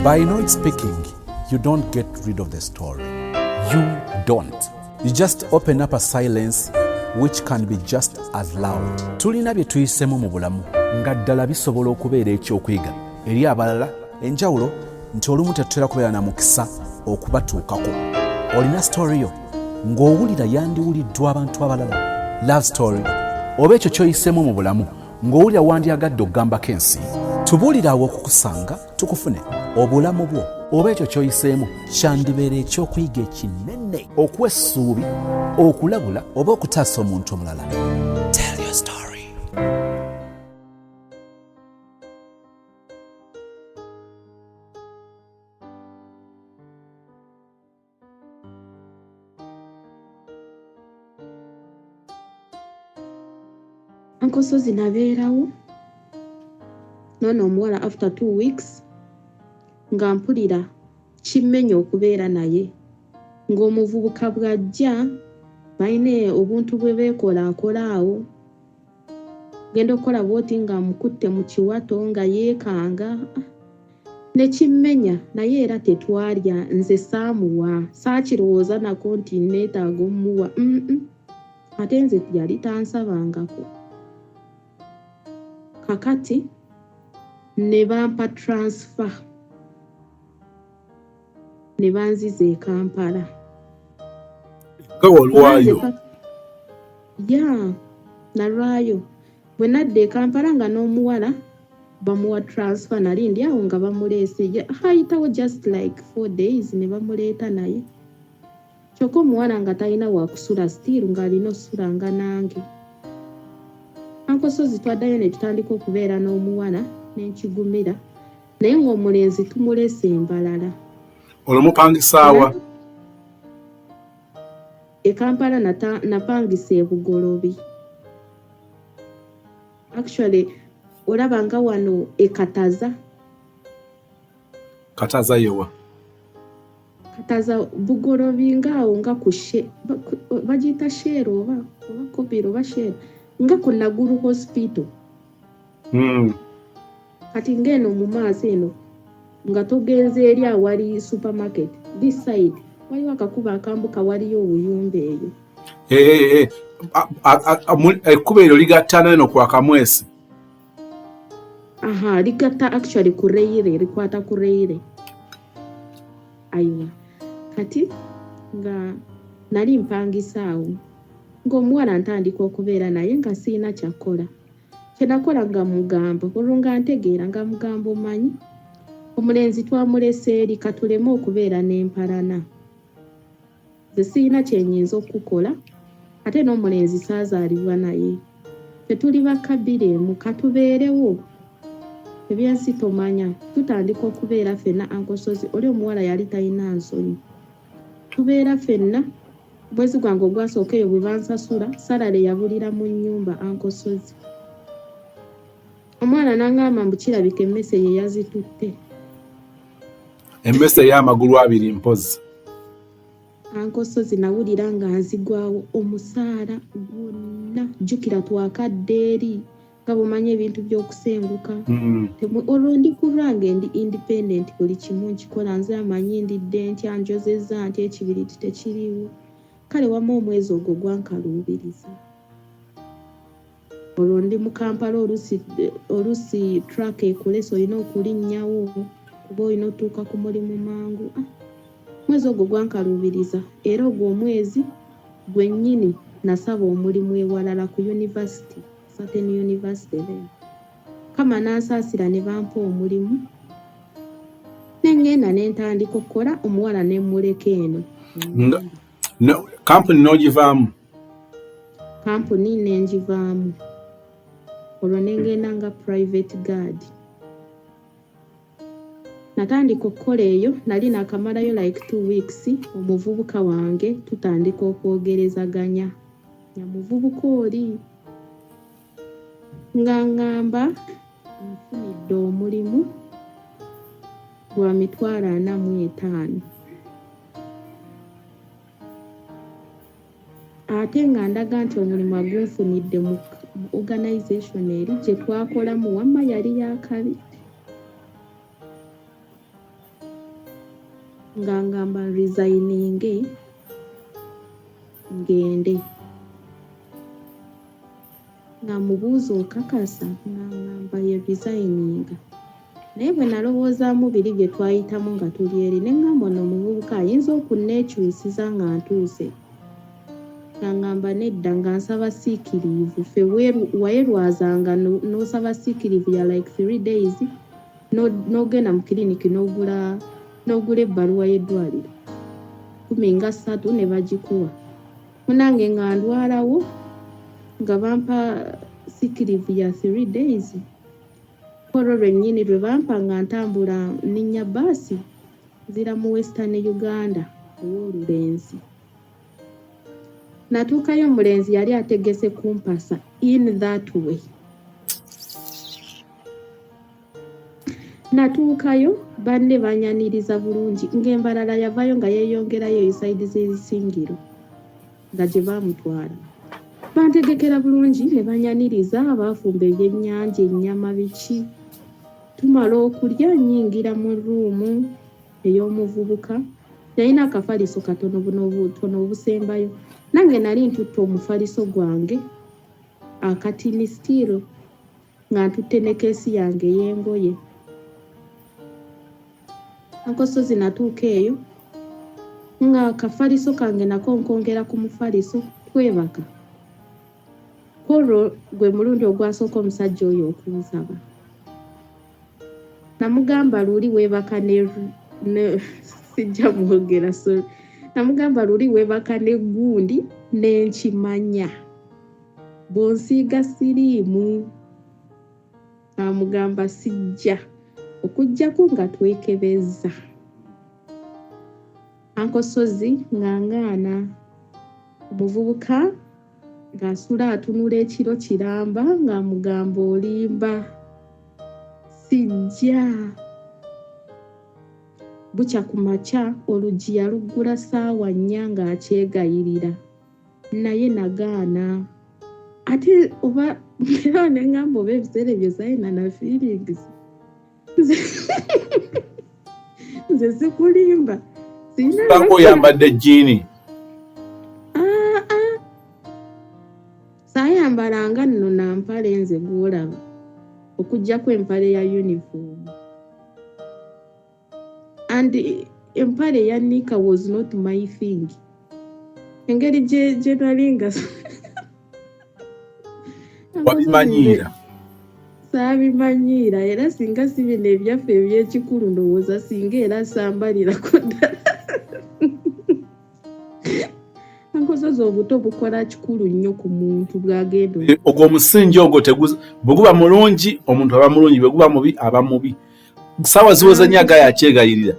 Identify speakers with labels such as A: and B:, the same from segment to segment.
A: By not speaking, you don't get rid of the story. You don't. You just open up a silence which can be just as loud. Tulina bye tuyisemu mu bulamu nga ddala bisobola okubeera ekyokuyiga eri abalala. Enjawulo nti olumu tetutera kubeera na mukisa okubatuukako. Olina story yo ng'owulira yandiwuliddwa abantu abalala. Love story oba ekyo kyoyisemu mu bulamu ng'owulira wandyagadde okugambako ensi. Tubuulirawo okukusanga tukufune. Obulamu bwo oba ekyo kyoyiseemu kyandibeera ekyokuyiga ekinene, okuwa essuubi, okulabula oba okutaasa omuntu omulala. Tell your story.
B: Ankosozi nabeerawo noono omuwala after 2 weeks nga mpulira kimmenya okubeera naye, ng'omuvubuka bw'ajja balina obuntu bwe beekolaakola awo, genda okukola bwoti nga amukutte mu kiwato nga yeekanga ne kimmenya, naye era tetwalya, nze saamuwa, saakirowooza nako nti neetaaga omuwa. Ate nze yali tansabangako. Kakati ne bampa transfer ne banziza e Kampala.
C: Olwayo?
B: Ya, nalwayo. Bwe nadda e Kampala nga n'omuwala bamuwa transfer, nali ndi awo nga bamuleese. Hayitawo just like 4 days ne bamuleeta naye. Kyokka omuwala nga talina wakusula still ng'alina okusula nga nange. Ankosozi twaddayo ne tutandika okubeera n'omuwala n'enkigumira, naye ng'omulenzi tumuleese embalala.
C: Olumupangisaawa?
B: E Kampala napangisa e Bugolobi. Actually, olaba nga wano e Kataza.
C: Kataza yewa?
B: Kataza Bugolobi ngaawo nga ku bagiyita Shero oba Kobiro oba Shero nga ku Naguru Hospital. Kati ng'eno mu maaso eno nga togenze eri awali supermarket, this side waliwo akakuba akambuka waliyo obuyumba eyo.
C: Ekkuba eryo ligattana eno ku Akamwesi?
B: Ligatta actually ku Reyire, likwata ku Reyire. Ayiwa, kati nga nali mpangisaawo ng'omuwala ntandika okubeera naye nga siina kyakola. Kyenakola nga mugamba olwo nga ntegeera nga mugamba omanyi omulenzi twamulese eri katuleme okubeera n'empalana. Nze siina kyenyinza okukola, ate n'omulenzi saazaalibwa naye. Tetuli bakabiremu, katubeerewo. Ebyensi tomanya, tutandika okubeera ffenna. Ankosozi oli omuwala yali talina nsonyi. Tubeera ffenna, bwezi gwange ogwasooka eyo bwe bansasula, salale yabulira mu nnyumba. Ankosozi omwana n'angamba mbu kirabika emmese ye yazitutte.
C: Emmese y'amagulu 2 mpozi.
B: Ankosozi nawulira nga nzigwawo omusaala gwonna. Jjukira twakadde eri nga bw'omanyi ebintu by'okusenguka. Olwo ndi ku lwange ndi independent, buli kimu nkikola nze amanyi ndidde ntya, njozezza ntya, ekibiriti tekiriiwo. Kale wamma omwezi ogwo gwankaluubiriza. Olwo ndi mu Kampala, oluusi truck ekulesa olina okulinnyawo kuba olina otuuka ku mulimu mangu. Mwezi ogwo gwankaluubiriza, era ogwo omwezi gwennyini nasaba omulimu ewalala ku university, certain university there. Kama nansaasira ne bampa omulimu, nengenda ne ntandika okukola, omuwala ne mmuleka eno.
C: Kampuni n'ogivaamu?
B: Kampuni n'engivaamu. Olwo nengenda nga private guard. Natandika okukola eyo, nali nakamalayo like 2 weeks. Omuvubuka wange tutandika okwogerezaganya. Nyamuvubuka oli nga ngamba nfunidde omulimu gwa 45,000. Ate nga ndaga nti omulimu agunfunidde mu organization eri gye twakolamu wamma yali yakabi. nga ngamba resigninge ngende nga mubuuza okakasa nga ngamba ye resigninga naye bwe nalowoozaamu biri bye twayitamu nga tuli eri ne ngamba ono omuvubuka ayinza okunneekyusiza nga ntuuse nga ngamba nedda nga nsaba siikiriivu ffe wayerwazanga n'osaba siikiriivu ya like 3 days n'ogenda mu kiriniki n'ogula ebbaluwa y'eddwaliro 13 ne bagikuwa munange nga ndwalawo nga bampa siikiriivu ya 3 days olwo lwennyini lwe bampa nga ntambula nninnya baasi nzira mu Western Uganda ow'olulenzi natuukayo omulenzi yali ategese kumpasa in that way natuukayo banne banyaniriza bulungi ng'embalala yavayo nga yeeyongerayo esaidi z'ebisingiro nga gye baamutwala bantegekera bulungi ne banyaniriza baafumba ebyennyanja ennyama biki tumala okulya nnyingira mu ruumu ey'omuvubuka yalina akafaliso katono obusembayo nange nali ntutte omufaliso gwange akatini stiiro nga ntutte ne keesi yange y'engoye ankosozi natuuka eyo nga akafaliso kange nako nkongera ku mufaliso twebaka olwo gwe mulundi ogwasooka omusajja oyo okunsaba namugamba luli weebaka ne sijja mwogera sorry namugamba luli weebaka n'eggundi n'enkimanya bw'onsiiga siriimu amugamba sijja okujjako nga twekebeza ankosozi ng'angaana omuvubuka ng'asula atunula ekiro kiramba ng'amugamba olimba sijja bukya ku makya oluggi yaluggula ssaawa 4 ng'akyegayirira naye nagaana ate oba era ne ngamba oba ebiseera ebyo zalina na feelings nze sikulimba
C: Banko oyambadde jjiini
B: saayambalanga nno na mpale nze gw'olaba okuggyako empale ya uniform and empale ya Nika was not my thing engeri gye nalinga
C: wabimanyiira
B: saabimanyiira era singa si bino ebyaffe eby'ekikulu ndowooza singa era sambalirako ddala ankosozi obuto bukola kikulu nnyo ku muntu bw'agenda
C: ogwo omusingi ogwo bwe guba mulungi omuntu aba mulungi bwe guba mubi aba mubi ssaawa ziwoza nnyo agaya akyegayirira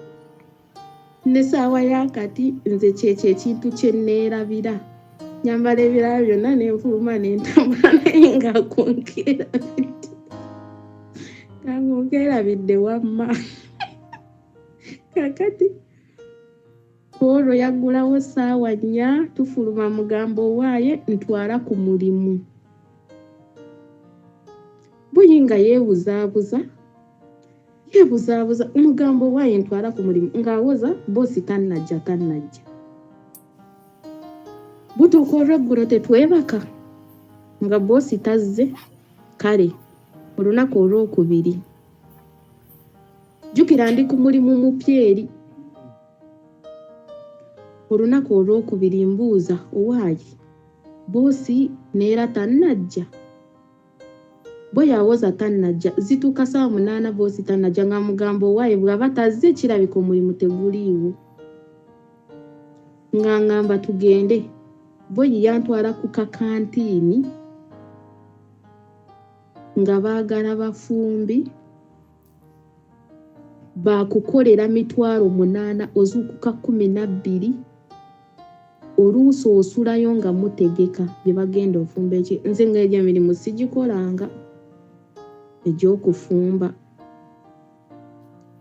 B: ne ssaawa yakati nze kyekyo ekintu kye neerabira nyambala ebirala byonna nenfuluma nentambula naye ng'akonkerabidde wamma kakati olwo yaggulawo ssaawa 4 tufuluma mugamba owaaye ntwala ku mulimu buyinga yeebuzaabuza omugamba owaaye ntwala ku mulimu ng'awoza boosi tannajja butuuka olweggulo tetwebaka nga boosi tazze kale olunaku olwokubiri jjukira ndi ku mulimu mupyeri olunaku olwokubiri mbuuza owaayi boosi neera tannajja bwe yawoza tannajja zituuka ssaawa 8 boosi tannajja nga mugamba owaayi bw'aba tazze kirabika omulimu teguliiwo nga ngamba tugende boyi yantwala ku kakantiini nga baagala bafumbi baakukolera 800 ozuukuka 12 oluusi osulayo nga mutegeka bye bagenda ofumba nze ng'egyo emirimu sigikolanga egy'okufumba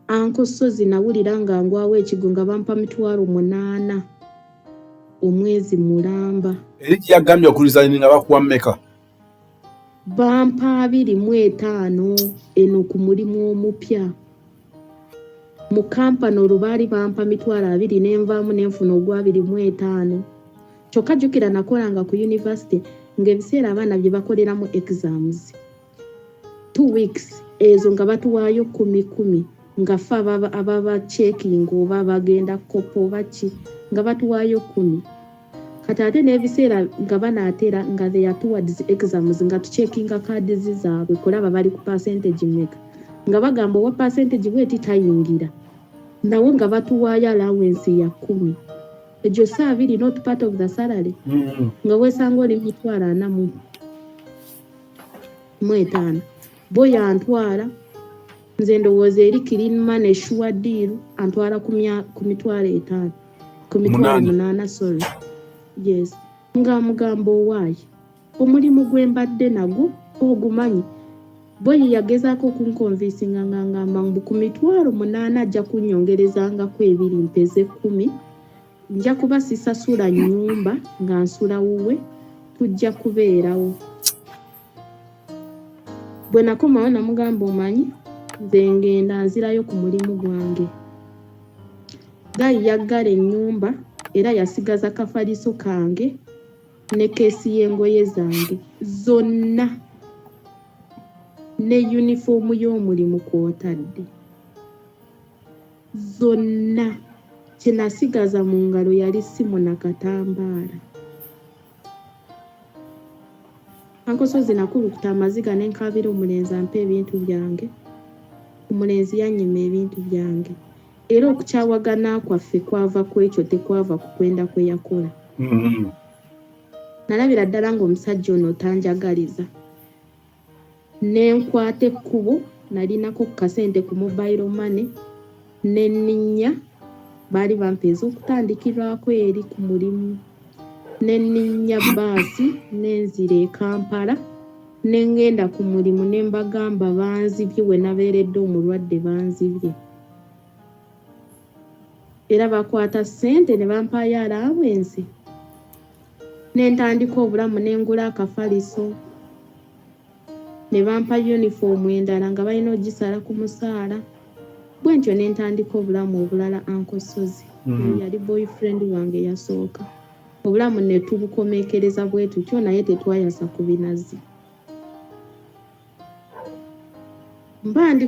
B: ankosozi nawulira nga ngwawo ekigo nga bampa 800 omwezi mulamba
C: eri kyagambye okulizaini nga bakuwa mmeka
B: bampa 25 eno ku mulimu omupya mu kampani olubaali bampa 20,000 nenvaamu nenfuna ogwa 25. Kyokka jjukira nakolanga ku university ng'ebiseera abaana bye bakoleramu exams 2 weeks ezo nga batuwaayo 10 nga ffe ababa checking oba bagenda kopo baki nga batuwaayo 10. Kati ate n'ebiseera nga banaatera nga they are towards exams nga tucheckinga cards zaabwe kulaba bali ku percentage mmeka nga bagamba owa percentage bweti tayingira nawo nga batuwaayo allowance ya 10. Ejo saa 2 not part of the salary. Nga weesanga oli 45. Boy antwala nze ndowooza eri clean money sure deal antwala ku 5,000 ku 8,000 sorry. Yes. Nga mugambo owaayi omulimu gwe mbadde nagwo ogumanyi. Boy yagezaako okunkonvinsinga nga ngamba mbu ku 8,000 ajja kunnyongerezangako 2 mpeze 10. Nja kuba sisasula nnyumba nga nsula wuwe tujja kubeerawo. Bwe nakomawo namugamba omanyi nze ngenda nzirayo ku mulimu gwange. Gayi yaggala ennyumba era yasigaza kafaliso kange ne keesi y'engoye zange zonna ne yunifoomu y'omulimu kw'otadde zonna. Kye nasigaza mu ngalo yali simu na katambaala. Ankosozi nakulukuta amaziga n'enkaabira omulenzi ampe ebintu byange. Omulenzi yannyima ebintu byange. Era okukyawagana kwaffe kwava ku ekyo tekwava ku kwenda kwe yakola. Nalabira ddala ng'omusajja ono tanjagaliza. Nenkwata ekkubo nalinako ku kasente ku mobile money nenninnya baali bampeeza okutandikirwako eri ku mulimu. Nenninnya baasi nenzira e Kampala nengenda ku mulimu nembagamba banzibye we nabeeredde omulwadde banzibye. Era bakwata ssente ne bampaayo allowance. Nentandika obulamu nengula akafaliso. Ne bampa uniform endala nga balina ogisala ku musaala. Bwe ntyo nentandika obulamu obulala ankosozi. Yali boyfriend wange yasooka. Obulamu ne tubukomeekereza bwe tutyo naye tetwayasa ku binazi. Mba ndi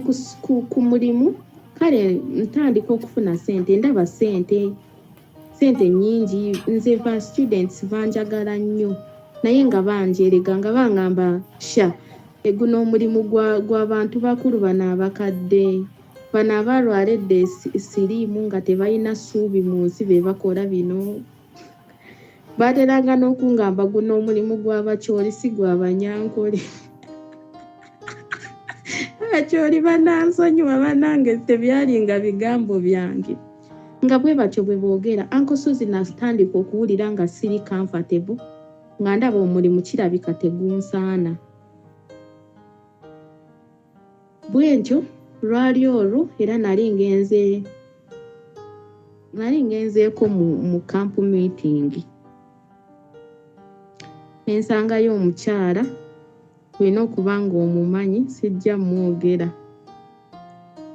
B: ku mulimu kale ntandika okufuna ssente ndaba ssente nnyingi. Nze ba students banjagala nnyo naye nga banjerega nga bangamba sha eguno omulimu gw'abantu bakulu bano abakadde bano abalwaledde siriimu nga tebalina ssuubi mu nsi be bakola bino. Baateranga n'okungamba guno omulimu gw'abakyoli si gw'abanyankole. Abakyoli banansonyiwa banange tebyalinga bigambo byange. Nga bwe batyo bwe boogera ankosozi natandika okuwulira nga siri comfortable nga ndaba omulimu kirabika tegunsaana. Bwe ntyo lwali olwo era nali ngenzeeko mu camp meeting. Nensangayo omukyala tulina okuba ng'omumanyi sijja mwogera.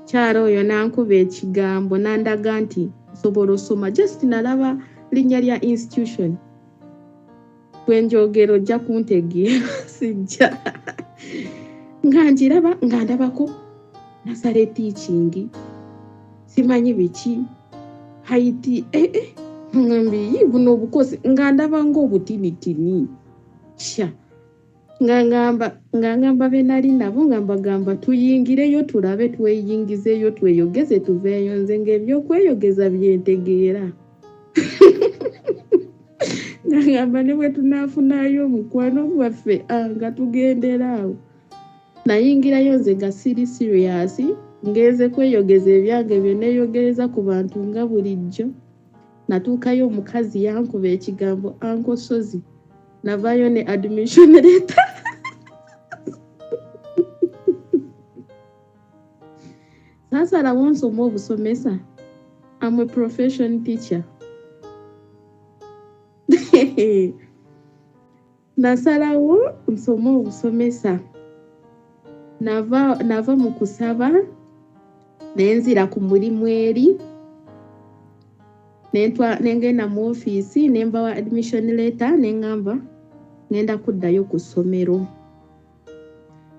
B: Kyala oyo nankuba ekigambo nandaga nti nsobola osoma just nalaba linnya lya institution. Bwe njogera ojja kuntegeera sijja. Nga njiraba nga ndabako nasale teaching simanyi biki haiti ngambi buno obukozi nga ndaba ng'obutinitini sha nga ngamba be nali nabo nga mbagamba tuyingireyo tulabe tweyingizeyo tweyogeze tuveeyo nze ng'ebyokweyogeza byentegeera. Nga ngamba ne bwe tunaafunayo omukwano gwaffe nga tugenderaawo. Nayingirayo nze nga siri serious ngeze kweyogeza ebyange bye neeyogereza ku bantu nga bulijjo. Natuukayo omukazi yankuba ekigambo ankosozi navaayo ne admission letter. Nasalawo nsoma obusomesa. I'm a profession teacher. Nasalawo nsoma obusomesa. Nava mu kusaba nenzira ku mulimu eri nengenda mu ofiisi nembawa admission letter nengamba ngenda kuddayo ku ssomero.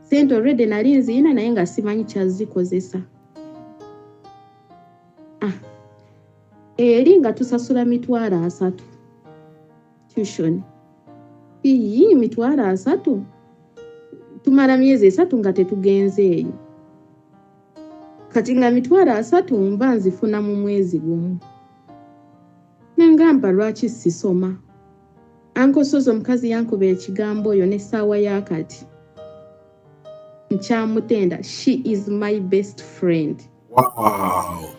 B: Sente already nali nziina naye nga simanyi kyazikozesa. Eri nga tusasula $300 tuition. Iyi $300 tumala myezi 3 nga tetugenzeeyo. Kati nga $300 mba nzifuna mu mwezi gumu. Nengamba lwaki sisoma. Uncle Sozo omukazi yankuba ekigambo oyo n'essaawa yakati. Nkyamutenda. She is my best friend.
C: Wow.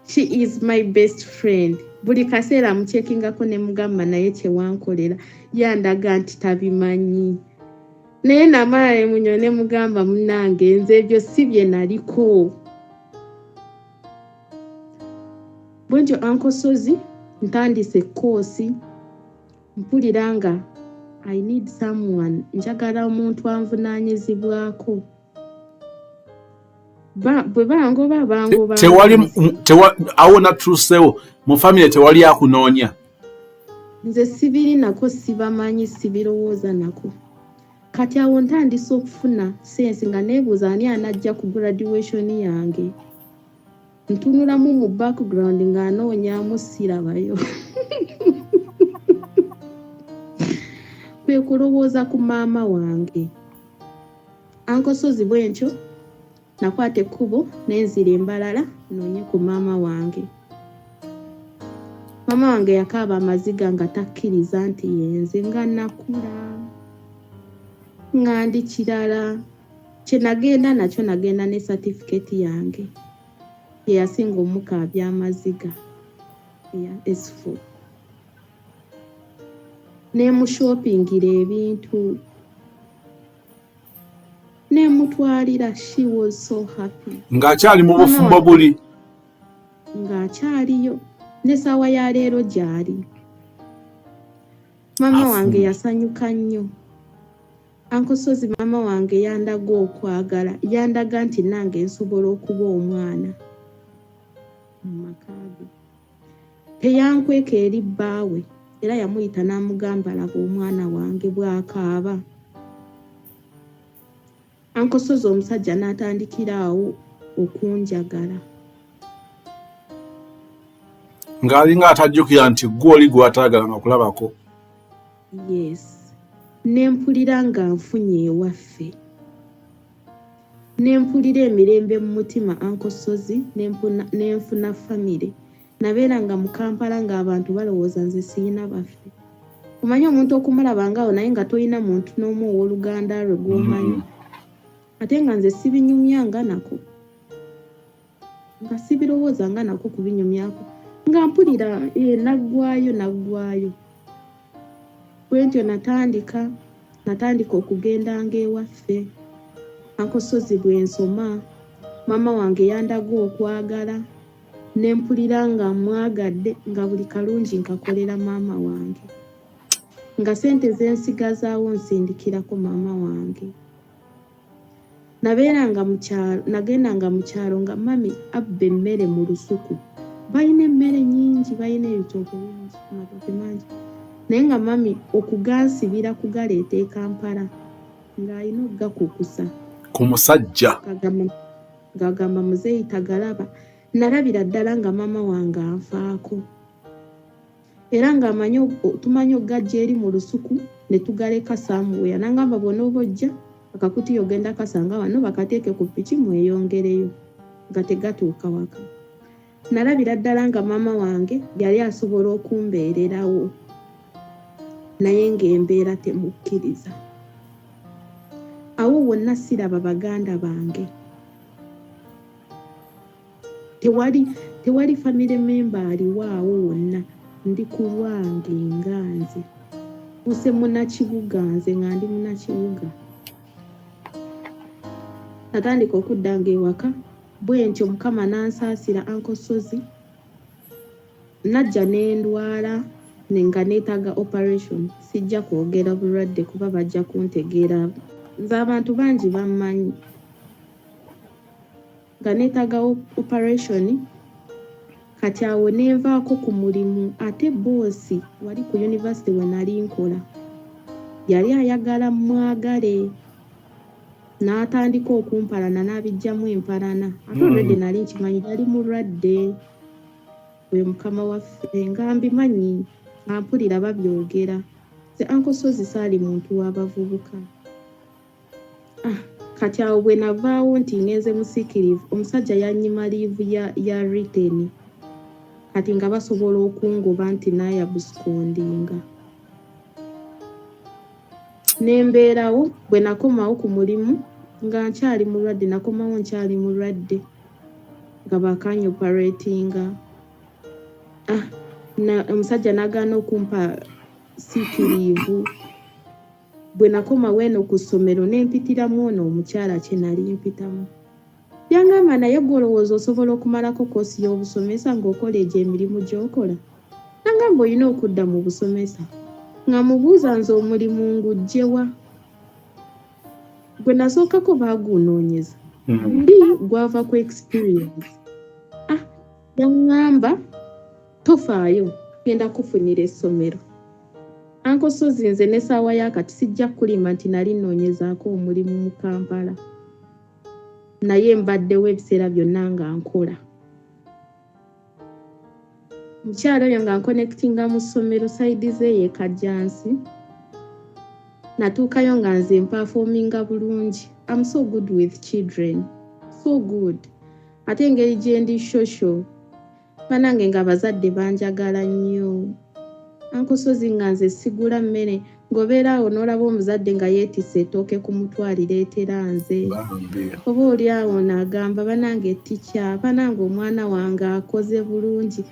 B: She is my best friend. Buli kaseera mukyekingako ne mugamba naye kyewankolera yandaga nti tabimanyi. Naye namala ne munyo ne mugamba munnange nze ebyo si bye naliko. Bwenjo Uncle Sozi ntandise koosi mpulira nga I need someone. Njagala omuntu anvunaanyizibwako. Bwe bangoba
C: tewali awo natuusewo mu famire tewali akunoonya.
B: Nze sibiri nako sibamanyi sibirowooza nako. Kati awo ntandise okufuna sensi nga neebuuza ani anajja ku graduation yange. Ntunulamu mu background nga anoonyaamu sirabayo. Kwe kulowooza ku maama wange. Uncle Sozi bwenkyo nakwata ekkubo nenzira embalala noonye ku maama wange. Maama wange yakaaba amaziga nga takkiriza nti yenze nga nakula. Nga ndi kirala. Kye nagenda nakyo nagenda ne certificate yange. Ye yasinga omukaabya amaziga. S4. Nemushopingira ebintu. Nemutwalira. She was so happy.
C: Ng'akyali mu bufumbo buli.
B: Ng'akyaliyo. N'essaawa ya leero gyali. Maama wange yasanyuka nnyo. Uncle Sozi maama wange yandaga okwagala. Yandaga nti nange nsobola okuba omwana mu makaago. Teyankweka eri bbaawe. Era yamuyita n'amugamba laba omwana wange bw'akaaba. Uncle Sozi omusajja n'atandikira awo okunjagala.
C: Ng'alinga atajjukira nti gwe oli gw'ataagala nga kulabako.
B: Yes. Nempulira nga nfunye ewaffe. Nempulira emirembe mu mutima Uncle Sozi nenfuna famire. Nabeera nga mu Kampala ng'abantu balowooza nze siyina baffe. Omanyi omuntu okumulaba ngaawo naye nga toyina muntu n'omu ow'oluganda lwe gw'omanyi. Ate nga nze sibinyumyanga nako. Nga sibirowooza nga nako kubinyumyako. Nga mpulira naggwayo. Bwentyo natandika okugendanga ewaffe. Uncle Sozi bwe nsoma maama wange yandaga okwagala. Nempulira nga mwagadde nga buli kalungi nkakolera maama wange. Nga sente zensigazaawo nsindikirako maama wange. Nagendanga mu kyalo nga mami abba emmere mu lusuku. Balina emmere nyingi, balina ebitooke bingi, amatooke mangi. Naye nga mami okugansibira kugaleeta e Kampala ng'alina okugakukusa.
C: Ku musajja.
B: Ng'agamba muzeeyi tagalaba. Nalabira ddala nga maama wange anfaako. Era tumanyi okugajja eri mu lusuku ne tugaleka samuweya. Nangamba bw'ona oba ojja akakutiya ogenda kasanga wano bakateeke ku ppiki mweyongereyo nga tegatuuka waka. Nalabira ddala nga maama wange yali asobola okumbeererawo naye ng'embeera temukkiriza. Awo wonna siraba baganda bange. Tewali family member aliwo awo wonna. Ndi ku lwange nga nze. Use munnakibuga nze nga ndi munnakibuga. Natandika okuddanga ewaka. Bwentyo Mukama n'ansaasira Uncle Sozi. Najja n'endwala nga neetaaga operation. Sijja kwogera bulwadde kuba bajja kuntegeera. Nze abantu bangi bammanyi. nga neetaaga operation kati awo nenvaako ku mulimu ate boosi wali ku university we nali nkola yali ayagala mwagale n'atandika okumpalana n'abijjamu empalana ate olwedde nali nkimanyi yali mulwadde we mukama waffe nga mbimanyi ampulira babyogera ze ankosozi saali muntu w'abavubuka kati awo bwe navaawo nti ngenze musiikirivu omusajja yannyima liivu ya written kati nga basobola okungoba nti naayabusukondinga nembeerawo bwe nakomawo ku mulimu nga nkyali mulwadde nakomawo nkyali mulwadde nga bakanyoperatinga omusajja nagaana okumpa siikirivu bwe nakomawo eno ku ssomero nempitiramu ono omukyala kye nali mpitamu yangamba naye gwolowooza osobola okumalako koosi y'obusomesa ng'okola egyo emirimu gy'okola nangamba olina okudda mu busomesa nga mubuuza nze omulimu ngugjewa gwe nasookako baagunoonyeza ndi gwava ku experience yangamba tofaayo genda kufunira essomero ankosozi nze n'essaawa yakati sijja kulima nti nali nnoonyezaako omulimu mu Kampala naye mbaddewo ebiseera byonna nga nkola mukyala oyo nga nkonectinga mu ssomero saidi zeeye kajjansi natuukayo nga nze mpafominga bulungi I'm so good with children so good ate engeri gye ndi shosho banange nga abazadde banjagala nnyo ankosozi nga nze sigula mmere ng'obeeraawo n'olaba omuzadde nga yeetisse ettooke ku mutwaliro etera nze oba oli awo n'agamba banange ticca banange omwana wange akoze bulungi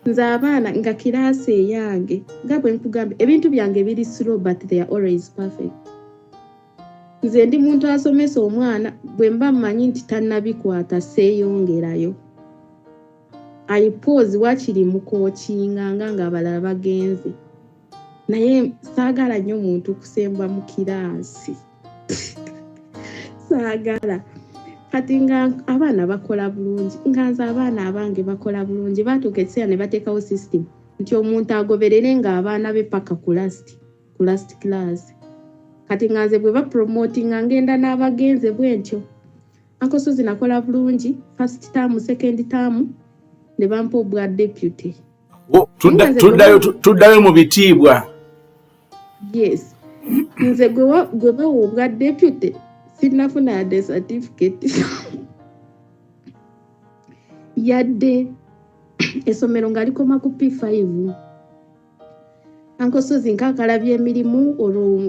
B: nze abaana nga kiraasi eyange nga bwe nkugamba ebintu byange biri slow but they are always perfect nze ndi muntu asomesa omwana bwe mba mmanyi nti tannabikwata seeyongerayo I pause wakiri mu kookinganga ng'abalala bagenze naye saagala nnyo muntu kusemba mu kiraasi saagala kati nga abaana bakola bulungi nga nze abaana abange bakola bulungi baatuuka ekiseera ne bateekawo system nti omuntu agoberere ng'abaana be paka ku last class kati nga nze bwe bapromotinga ngenda n'abagenze bwentyo ankosozi nakola bulungi first term second term ne bampa obwa deputy
C: tuddayo mu bitiibwa
B: yes nze gwe bawa obwa deputy sinafuna yadde certificate yadde essomero nga likoma ku P5 ankosozi nkakalabya emirimu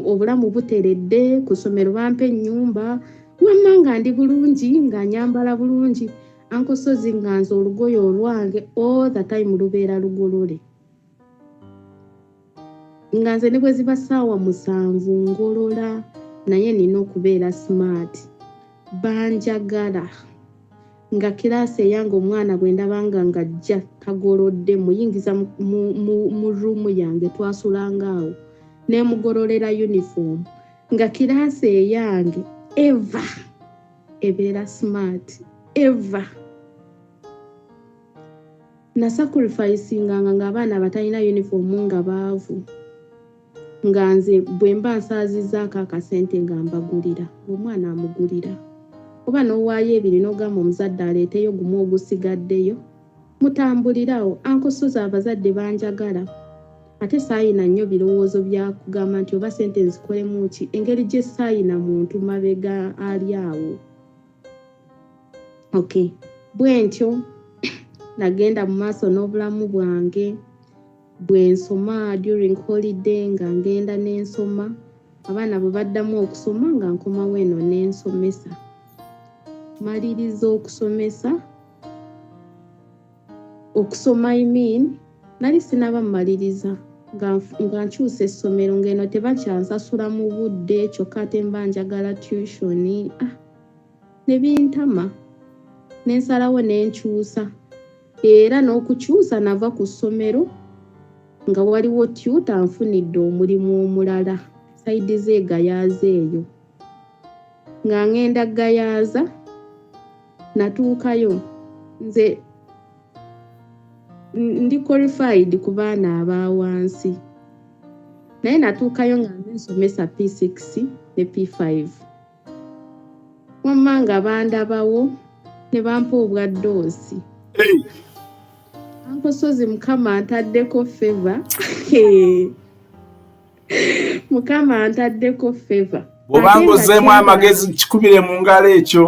B: obulamu buteredde ku ssomero bampa ennyumba wamma nga ndi bulungi nga nyambala bulungi ankosozi nga nze olugoye olwange all the time lubeera lugolole nga nze ne bwe ziba ssaawa 7 ngolola naye nina okubeera smart banjagala nga kiraasi eyange omwana bwe ndabanga ng'ajja tagolodde muyingiza mu ruumu yange twasulanga awo neemugololera uniform nga kiraasi eyange eva ebeera smart eva nasacrificinganga ng'abaana batalina uniform nga baavu nga nze bwe mba nsaazizaako akasente nga mbagulira omwana amugulira oba n'owaayo ebiri n'ogamba omuzadde aleeteyo gumu ogusigaddeyo mutambulirawo ankosozi abazadde banjagala ate saayina nnyo birowoozo bya kugamba nti oba sente nzikolemu ki engeri gye saayina muntu mabega ali awo okay bwe ntyo nagenda mu maaso n'obulamu bwange bwe nsoma during holiday nga ngenda n'ensoma abaana bwe baddamu okusoma nga nkomawo eno n'ensomesa maliriza okusoma nali sinaba mmaliriza nga nkyusa essomero ng'eno tebakyansasula mu budde kyokka ate mba njagala tuition ne bintama n'ensalawo n'enkyusa era n'okukyusa nava ku ssomero nga waliwo tuta nfunidde omulimu omulala saidi zeegayaaza eyo nga ngenda gayaaza natuukayo nze ndi qualified ku baana aba wansi naye natuukayo nga nsomesa P6 ne P5 wamma nga bandabawo ne bampa obwaddoosi ankosozi mukama antaddeko favor mukama antaddeko favor
C: bw'obanga ozzeemu amagezi kikubire mu ngalo ekyo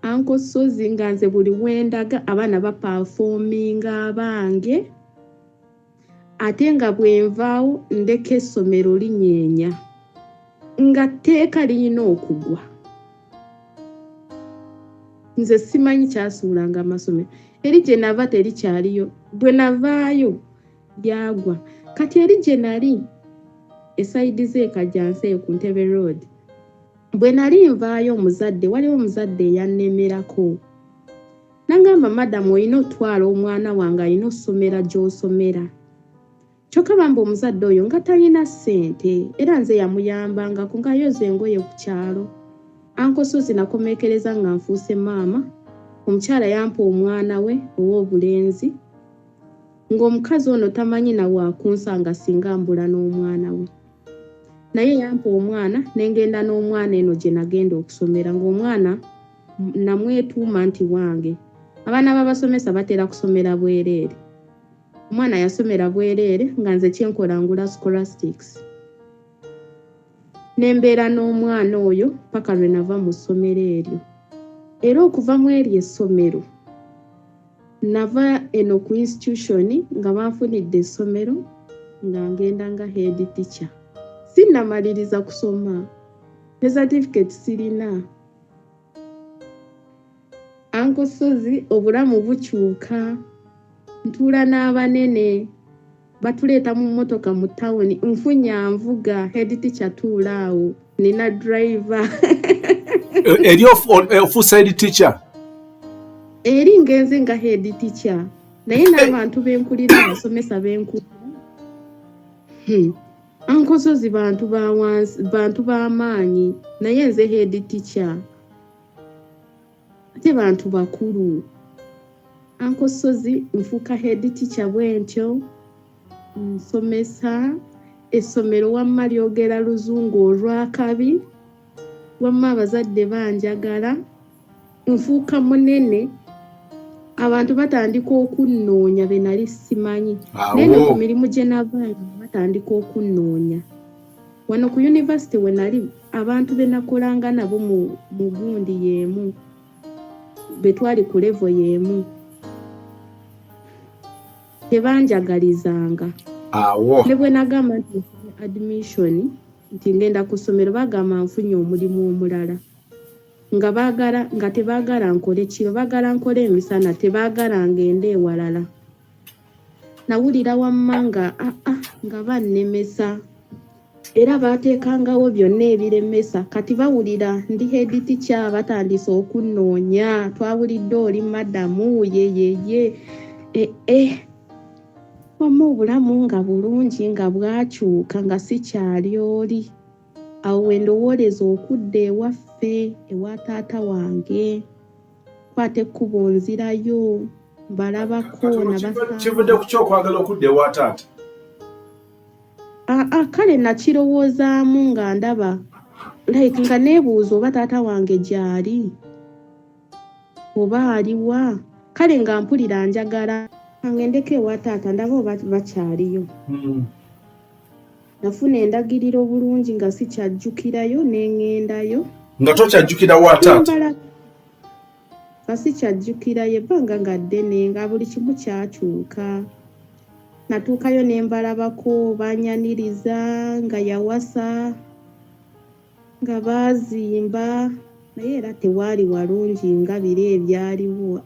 B: ankosozi nga nze buli wendaga abaana baperforminga abange ate nga bwenvaawo ndeka essomero linyeenya nga tteeka lirina okugwa nze simanyi kyasuulanga amasomero eri gye nava terikyaliyo bwe navaayo lyagwa kati eri gye nali esayidi z'ekajjanseeyo ku Ntebe Road bwe nali nvaayo omuzadde waliwo omuzadde eyannemerako nangamba madamu olina otwala omwana wange alina osomera gy'osomera kyokka bamba omuzadde oyo nga talina ssente era nze yamuyambangako ng'ayoza engoye ku kyalo ankosozi nakomekereza nga nfuuse maama omukyala yampa omwana we ow'obulenzi ng'omukazi ono tamanyi na waakunsanga singa mbula n'omwana we naye yampa omwana nengenda n'omwana eno gye nagenda okusomera ng'omwana namwetuuma nti wange abaana b'abasomesa batera kusomera bwereere omwana yasomera bwereere nga nze kyenkola ngula scholastics nembeera n'omwana oyo paka lwe nava mu ssomero eryo era okuva mu eryo essomero nava eno ku institution nga banfunidde essomero nga ngenda nga head teacher sinnamaliriza kusoma ne certificate sirina ankosozi obulamu bukyuka ntuula n'abanene batuleeta mu mmotoka mu tawuni nfunya nvuga head teacher tuula awo nina driver
C: eri ofuuse head teacher
B: eri ngenze nga head teacher naye n'abantu benkulira abasomesa benkulira ankosozi bantu b'amaanyi naye nze head teacher ate bantu bakulu ankosozi nfuuka head teacher bwentyo nsomesa essomero wamma lyogera luzungu olwakabi wamma abazadde banjagala nfuuka munene abantu batandika okunnoonya be nali simanyi naye ku mirimu gye navanga batandika okunnoonya wano ku university we nali abantu be nakolanga nabo mu gundi y'emu be twali ku level y'emu tebanjagalizanga ne bwe nagamba nti admission nti ngenda ku ssomero bagamba nfunye omulimu omulala nga tebaagala nkole kiro baagala nkole emisana tebaagala ngende ewalala nawulira wamma nga bannemesa era baateekangawo byonna ebiremesa kati bawulira ndi head teacher batandise okunnoonya twawulidde oli madamu yeyeye wamma obulamu nga bulungi nga bwakyuka nga sikyali oli awo wendowooleza okudda ewaffe ewa taata wange kwata ekkubo nzirayo mbalabako
C: kivudde ku kyokwagala okudda ewa taata
B: kale nakirowoozaamu nga ndaba like nga neebuuza oba taata wange gyali oba aliwa kale nga mpulira njagala ngendeko ewa taata ndaba oba bakyaliyo nafuna endagiriro bulungi nga sikyajjukirayo neŋŋendayo
C: nga tokyajjukira wa taata
B: nga sikyajjukirayo ebbanga nga ddene nga buli kimu kyakyuka natuukayo ne mbalabako banyaniriza nga yawasa nga baazimba naye era tewaali walungi nga biri ebyaliwo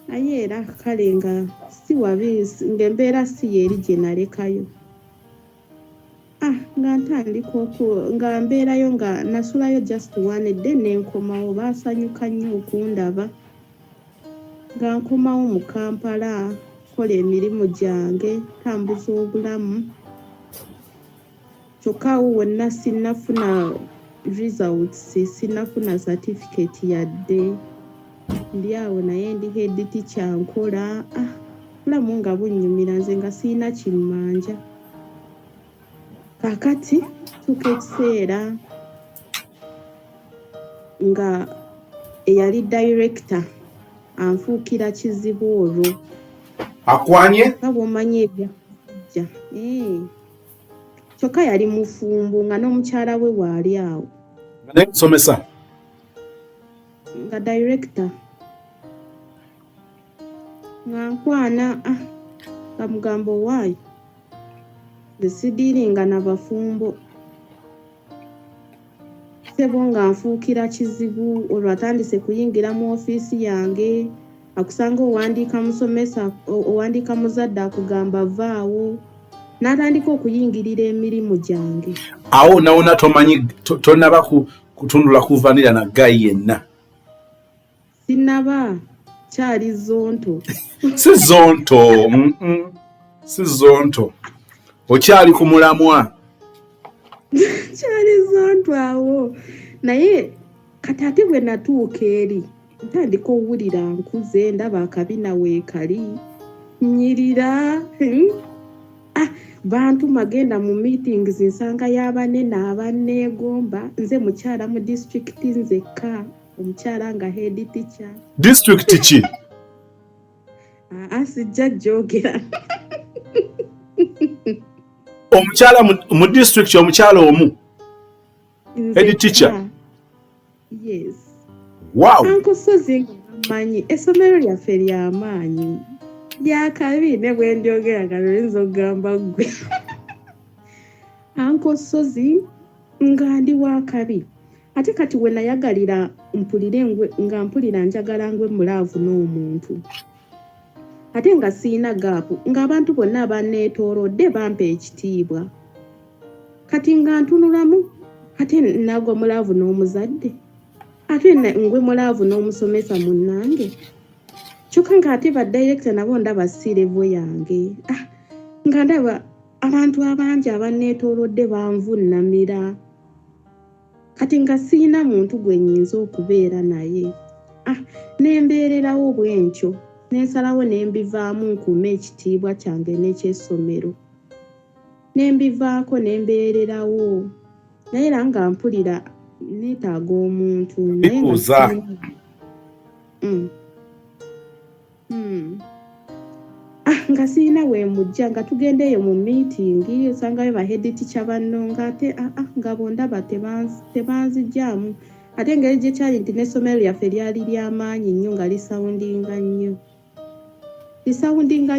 B: naye era kale nga si wabi ng'embeera si yeeri gye nalekayo nga ntandika nga mbeerayo nga nasulayo just one day nenkomawo baasanyuka nnyo okundaba nga nkomawo mu Kampala kola emirimu gyange tambuza obulamu kyokka awo wonna sinnafuna results sinafuna certificate yadde ndi awo naye ndi head teacher nkola bulamu nga bunnyumira nze nga siina kimmanja kakati tuka ekiseera nga eyali director anfuukira kizibu olwo
C: akwanye
B: nga bw'omanyi ebyakujja kyokka yali mufumbo nga n'omukyala we waali awo
C: nga nsomesa
B: nga director nga nkwana nga mugambo waayo sidiiringa n'abafumbo sebo nga nfuukira kizibu olwo atandise kuyingira mu ofiisi yange akusanga owandiika musomesa owandiika muzadde akugamba vaawo n'atandika okuyingirira emirimu gyange
C: awo nawona tomanyi tonaba kutundula kuvanira na gayi yenna
B: sinaba kyali zonto
C: si zonto okyali ku mulamwa
B: kyali zonto awo naye kati ate bwe natuuka eri ntandika owulira nkuze ndaba akabina weekali nyirira bantu magenda mu meetings nsanga y'abanene abanneegomba nze mukyala mu district nzekka omukyala nga head teacher
C: district ki
B: sijja jjogera
C: omukyala mu district omukyala omu head teacher
B: yes
C: wow
B: ankosozi manyi essomero lyaffe ly'amaanyi lyakabi ne bwe ndyogera nga loyinza okugamba ggwe ankosozi nga ndi wakabi ate kati we nayagalira nga mpulira njagala ngwe mulaavu n'omuntu ate nga siina gaapu ng'abantu bonna abanneetoolodde bampa ekitiibwa kati nga ntunulamu ate nagwa mulaavu n'omuzadde ate ngwe mulaavu n'omusomesa munnange kyokka ng'ate badirector nabo ndaba si levo yange nga ndaba abantu abangi abanneetoolodde banvunnamira kati nga siina muntu gwe nnyinza okubeera naye nembeererawo bwentyo nensalawo nembivaamu nkuuma ekitiibwa kyange n'ekyessomero nembivaako nembeererawo naye era nga mpulira neetaaga omuntu naye nga siina we mujja nga tugendeeyo mu meeting osangayo bahead teacher banno ng'ate nga bondaba tebanzijjaamu ate engeri gye kyali nti n'essomero lyaffe lyali ly'amaanyi nnyo nga lisawundinga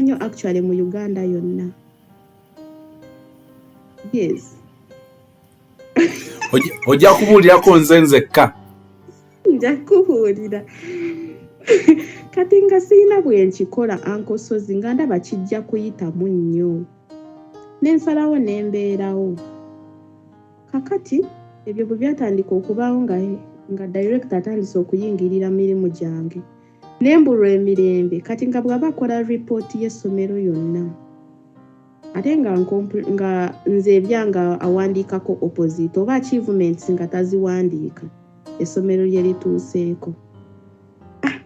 B: nnyo actually mu Uganda yonna yes
C: ojja kubuulirako nze nzekka
B: nja kubuulira kati nga siina bwe nkikola ankosozi nga ndaba kijja kuyitamu nnyo nensalawo nembeerawo kakati ebyo bwe byatandika okubaawo nga director atandise okuyingirira mirimu gyange nembulwa emirembe kati nga bw'aba akola ripooti y'essomero yonna ate nga nze ebyanga awandiikako opposite oba achievements nga taziwandiika essomero lye lituuseeko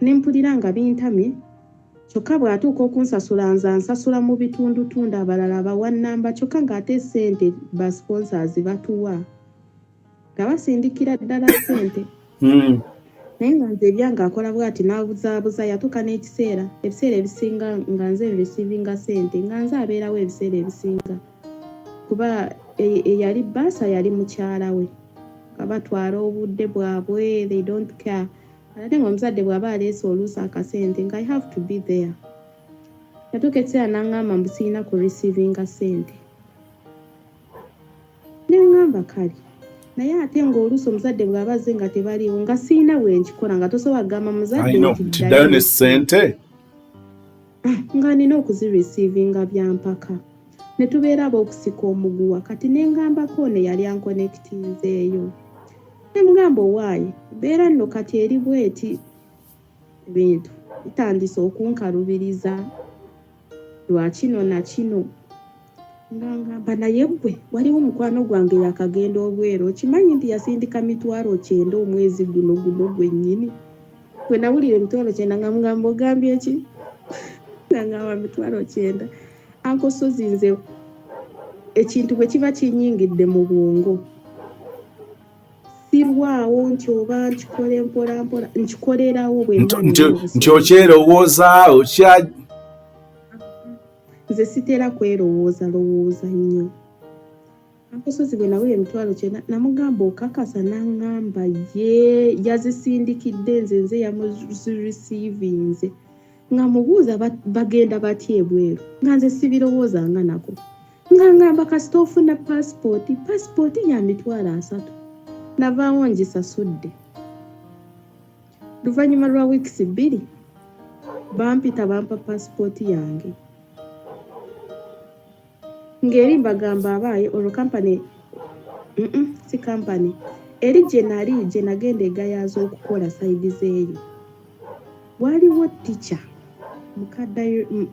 B: nempulira nga bintamye kyokka bw'atuuka okunsasula nza nsasula mu bitundutundu abalala bawannamba kyokka ng'ate ssente ba sponsors batuwa nga basindikira ddala ssente naye nga nze ebyanga akola bw'ati n'abuzaabuza yatuuka n'ebiseera ebisinga nga nze receiving ssente nga nze abeerawo ebiseera ebisinga kuba eyali baasa yali mukyala we nga batwala obudde bwabwe they don't care ate ng'omuzadde bw'aba aleese oluusi akasente nga I have to be there yatuuka ekiseera n'aŋŋamba mbu siina ku receiving ssente ne ŋŋamba kale naye ate ng'oluusi omuzadde bw'abaze nga tebaliiwo nga siina bwe nkikola nga tosobola kugamba muzadde
C: nti ddayo ne ssente
B: nga nina okuzirecevinga byampaka ne tubeera ab'okusika omuguwa kati ne ngambako ne yali ankonekitinzeeyo ne mugamba owaaye mbeera nno kati eri bweti ebintu bitandise okunkalubiriza lwa kino na kino ngamba naye gwe waliwo mukwano gwange yakagenda obwero kimanyi nti yasindika mitwalo 9 omwezi guno gwennyini bwe nawulira mitwalo 9 nga mugamba ogambye eki nga mitwalo 9 ankosozi nze ekintu bwe kiba kinyingidde mu bwongo sirwawo nti oba nkikole mpola nkikolerawo bwe
C: nti okyerowooza okya
B: nze sitera lowooza nnyo ankosozi bwe nawulira emitwalo 9 namugamba okakasa n'aŋŋamba ye yazisindikidde nze yamuzireceivinze nga mubuuza bagenda batya ebweru nga nze sibirowoozanga nako nga ngamba kasita ofuna paasipooti ya mitwalo 3 navaawo ngisasudde luvannyuma lwa wiikisi 2 bampita bampa paasipooti yange ngeri mbagamba abaaye olwo kampani si kampani eri gye nagenda egayaaza okukola sayidi zeeyo waliwo tica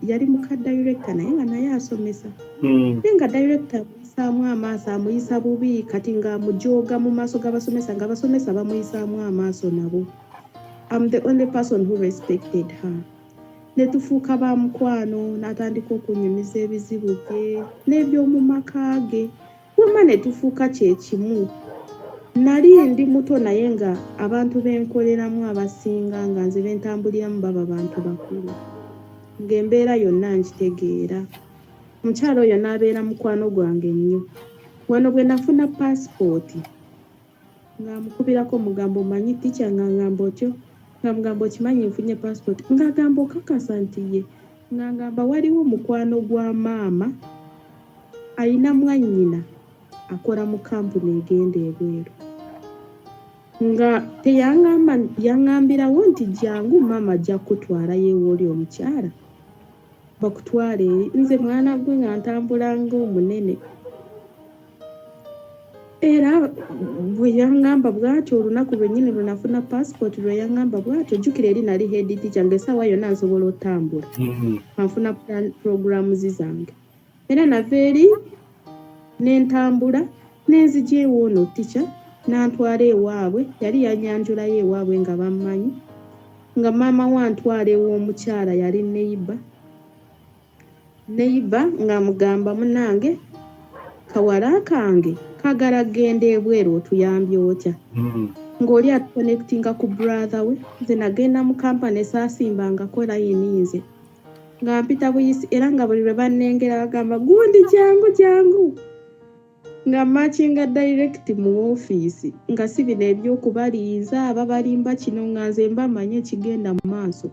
B: yali muka director naye nga naye asomesa naye nga director amuyisaamu amaaso amuyisa bubi kati nga amujooga mu maaso g'abasomesa nga abasomesa bamuyisaamu amaaso nabo. I'm the only person who respected her. Ne tufuuka ba mukwano n'atandika okunyumiza ebizibu bye n'eby'omu maka ge wama ne tufuuka kye kimu. Nali ndi muto naye nga abantu benkoleramu abasinga nga nze bentambuliramu baba bantu bakulu ng'embeera yonna nkitegeera. Mukyalo oyo n'abeera mukwano gwange nnyo. Wano bwe nafuna paasipooti ng'amukubirako mugambo manyi tica ng'angamba otyo ng'amugamba okimanyi nfunye paasipooti ng'agamba okakasa nti ye ng'agamba waliwo mukwano gwa maama ayina mwannyina akola mu kampuni egenda ebweru nga yaŋŋambirawo nti jangu maama ajja kutwala yeewooli omukyala bakutwala eri nze mwana gwe nga ntambula ng'omunene era bwe yaŋŋamba bw'atyo olunaku lwennyini lwe nafuna paasipooti lwe yaŋŋamba bw'atyo jjukira eri nali head teacher ng'essaawa yonna nsobola otambula nfuna programs zange era nava eri n'entambula n'enzija ewoono teacher n'antwala ewaabwe yali yanyanjulayo ewaabwe nga bammanyi nga maama wantwala ew'omukyala yali neiba ng'amugamba munange kawala kange kagala genda ebweru otuyambye otya ng'oli atuconnectinga ku brother we nze nagenda mu kampani esaasimba kola yiniinze nga mpita buyisi era nga buli lwe bannengera bagamba gundi jangu nga machinga direct mu ofiisi nga si bino ebyokubaliiza ababalimba kino nga nze mbamanye ekigenda mu maaso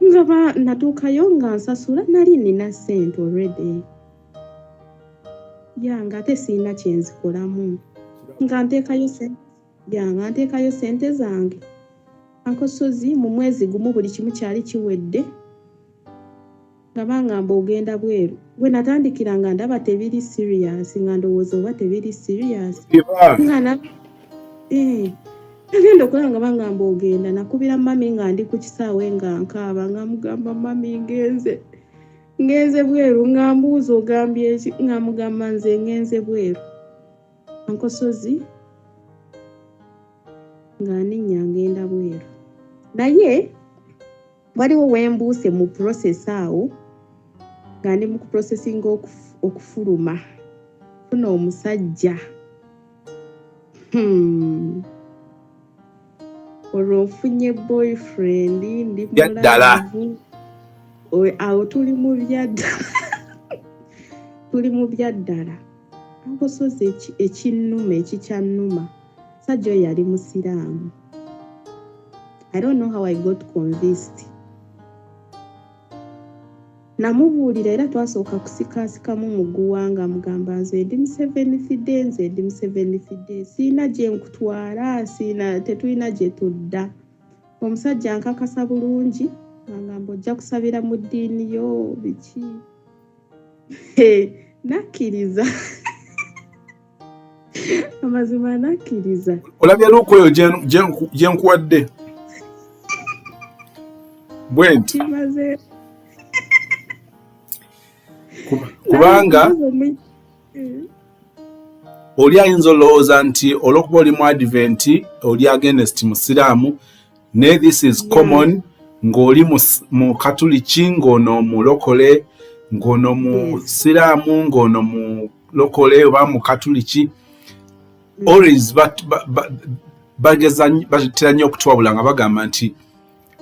B: nga natuukayo nga nsasula nali nina ssente already nga ate siina kyenzikolamu nga nteekayo ssente zange ankosozi mu mwezi gumu buli kimu kyali kiwedde nga bangamba ogenda bweru bwe natandikira nga ndaba tebiri serious nga ndowooza oba tebiri serious nagenda okola nga bangamba ogenda nakubira mami nga ndi ku kisaawe nga nkaaba nga mugamba mami ngenze bweru nga mbuuza ogambye eki nga mugamba nze ngenze bweru ankosozi nga ninnya ngenda bweru naye waliwo wembuuse mu process awo nga ndi mu kuprocessinga okufuluma funa omusajja olwo nfunye boyfriend ndi mulavu awo tuli mu byaddala ankosozi ekinnuma ekikyannuma sajja oyo yali musiraamu. I don't know how I got convinced. Namubuulira era twasooka kusikaasikamu muguwanga mugamba nze ndi mu 7th day siina gye nkutwala tetulina gye tudda. Omusajja nkakasa bulungi ngamba ojja kusabira mu ddiini yo biki nakkiriza amazima nakkiriza.
C: Olabye luuku oyo gye nkuwadde bwenti kubanga oli ayinza olowooza nti olw'okuba oli mu advent oli against musiraamu ne this is common ng'oli mu katuliki ng'ono mulokole ng'ono mu siraamu ng'ono mu lokole oba mu katuliki always batera nnyo okutwawula nga bagamba nti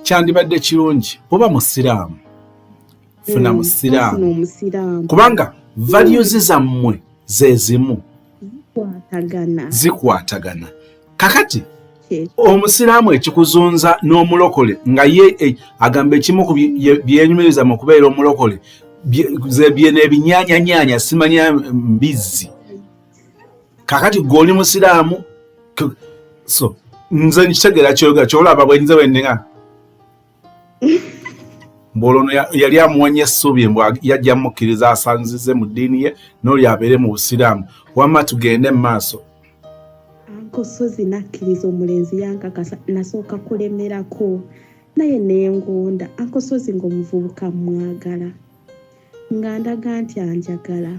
C: kyandibadde kirungi oba musiraamu funa musiraamu kubanga values zammwe ze zimu zikwatagana kakati omusiraamu ekikuzunza n'omulokole nga ye agamba ekimu ku byenyumiriza mu kubeera omulokole byene ebinyaanyanya simanya mbizzi kakati gw'oli musiraamu so nze nkitegeera kyogera kyolaba bwenze wenninga mbolono yali amuwonya essuubi mbw yajja mukkiriza asanzize mu ddiini ye n'oli abeere mu busiraamu wamma tugende mu maaso
B: Sozi nakkiriza omulenzi yankakasa nasooka kulemerako naye nengonda Sozi ng'omuvubuka mwagala nga ndaga nti anjagala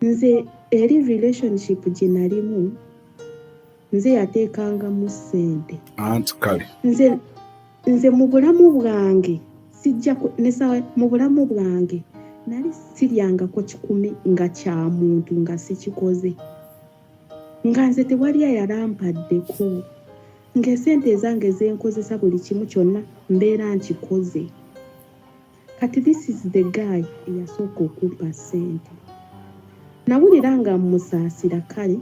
B: nze eri relationship gye nalimu nze yateekangamu ssente
C: anti kale
B: nze mu bulamu bwange mu bulamu bwange nali siryangako kikumi nga kya muntu nga sikikoze nga nze tewali ayalampadeko ng'esente ezange zenkozesa buli kimu kyonna mbeera nkikoze kati this is the guy eyasooka okumpa ssente nawulira nga mmusaasira kale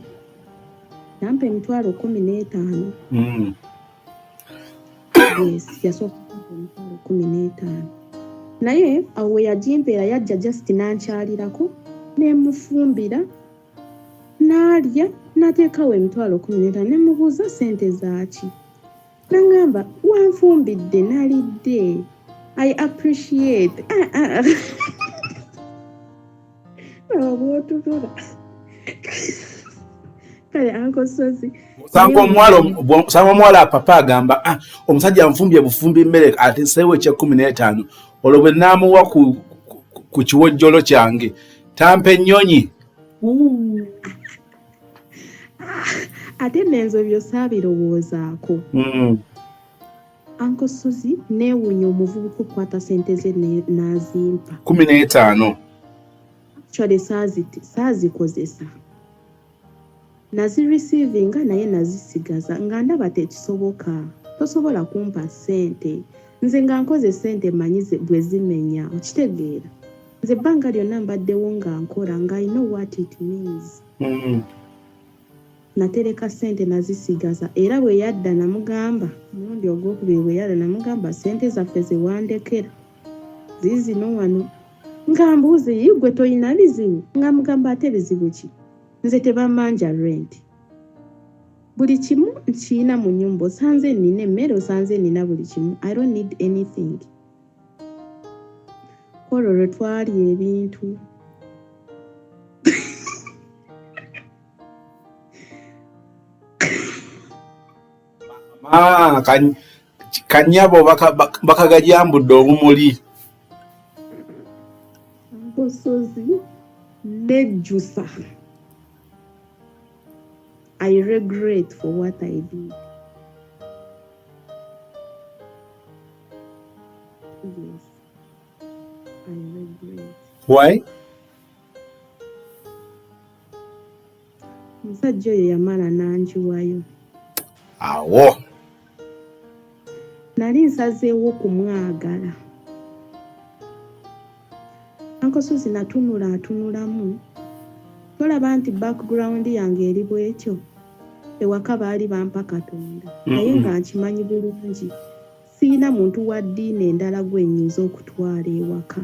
B: nampa emitwalo 15 yes yasooka kumpa emitwalo 15 naye awo we yagimpeera yajja just nankyalirako nemufumbira nalya nateekawo emitwalo 15 nemubuuza ssente zaaki nangamba wanfumbidde nalidde I appreciate bwotulula kale Sozi
C: sanga omuwala papa agamba omusajja anfumbye bufumbi mmere ate seewo ekye15 olwo bwe naamuwa ku kiwojjolo kyange tampa ennyonyi
B: ate nenzo byo saabirowoozaako Sozi neewuunya omuvubuka okukwata ssente ze n'azimpa
C: 15
B: actually saazikozesa nazirecevinga naye nazisigaza nga ndaba tekisoboka tosobola kumpa ssente nze nga nkoze ssente manyi bwe zimenya okitegeera nze ebbanga lyonna mbaddewo nga nkola nga I know what it means natereka ssente nazisigaza era bwe yadda namugamba mulundi ogwokubiri bwe yadda namugamba ssente zaffe zewandekera ziizino wano nga mbuuze yigwe toyina bizibu nga mugamba ate bizibu ki nze tebamanja rent buli kimu nkiina mu nnyumba osanze nina emmere osanze nina buli kimu I don't need anything olwo lwe twali ebintu
C: kanyabo bakagajambudde obumuli
B: Sozi nejjusa I regret for what I did. Yes, I regret.
C: Why?
B: Musajja oyo yamala nanjiwayo.
C: Awo.
B: Nali nsazeewo kumwagala. Sozi atunulamu. Tolaba nti background yange eri bwekyo. Ewaka baali bampa Katonda. Naye nga nkimanyi bulungi. Siina muntu wa ddiini endala gwe nnyinza okutwala ewaka.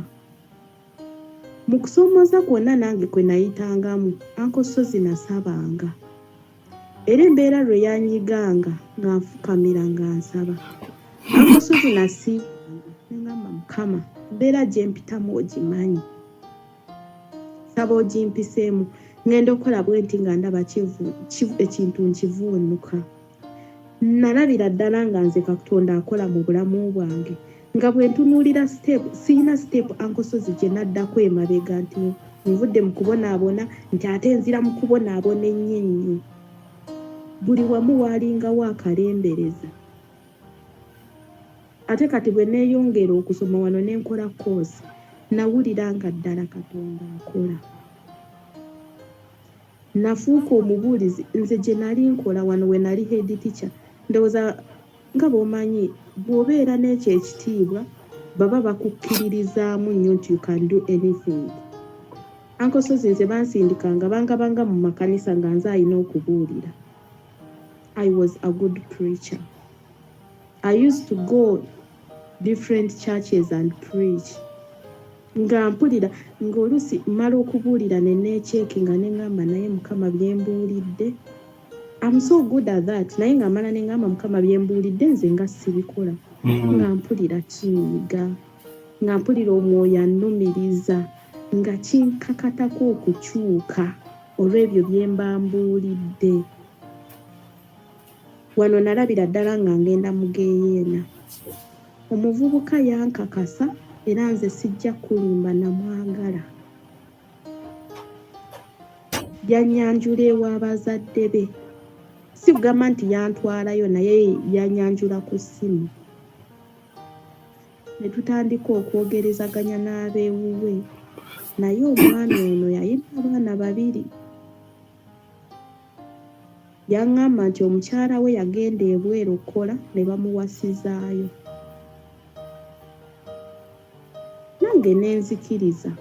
B: Mu kusomoza kwonna nange kwe nayitangamu, Sozi nasabanga. Era embeera lwe yanyiganga nga nfukamira nga nsaba. Sozi nasiibanga ngamba Mukama, mbeera gye mpitamu ogimanyi. Saba ogimpiseemu. Ngenda okukola bwenti nga ndaba ekintu nkivuunuka. Nalabira ddala nga nze Katonda akola mu bulamu bwange. nga bwe ntunuulira siina step ankosozi gye naddako emabega nti nvudde mu kubonaabona nti ate nzira mu kubonaabona ennyo. Buli wamu waalingawo akalembereza. Ate kati bwe neeyongera okusoma wano ne nkola koosi, nawulira nga ddala Katonda akola. Nafuuka omubuulizi nze gye nali nkola wano we nali head teacher. Ndowooza nga bw'omanyi bw'obeera n'ekyo ekitiibwa baba bakukkiririzaamu nnyo nti you can do anything. Ankosozi nze bansindikanga banga mu makanisa nga nze alina okubuulira. I was a good preacher. I used to go different churches and preach. Nga mpulira ng'oluusi mmala okubuulira ne neekyeke nga ne ngamba naye Mukama bye mbuulidde. I'm so good at that. Naye nga mmala ne ngamba Mukama bye mbuulidde nze nga sibikola. Nga mpulira kinyiga. Nga mpulira omwoyo annumiriza. Nga kinkakatako okukyuka olw'ebyo bye mba mbuulidde. Wano nalabira ddala nga ngenda mu geyeena. Omuvubuka yankakasa era nze sijja kulimba namwagala. Yanyanjula ew'abazadde be. Si kugamba nti yantwalayo naye yanyanjula ku ssimu. Ne tutandika okwogerezaganya n'abeewuwe. Naye omwana ono yalina abaana 2. Yaŋŋamba nti omukyala we yagenda ebweru okukola ne bamuwasizaayo. Nange nenzikiriza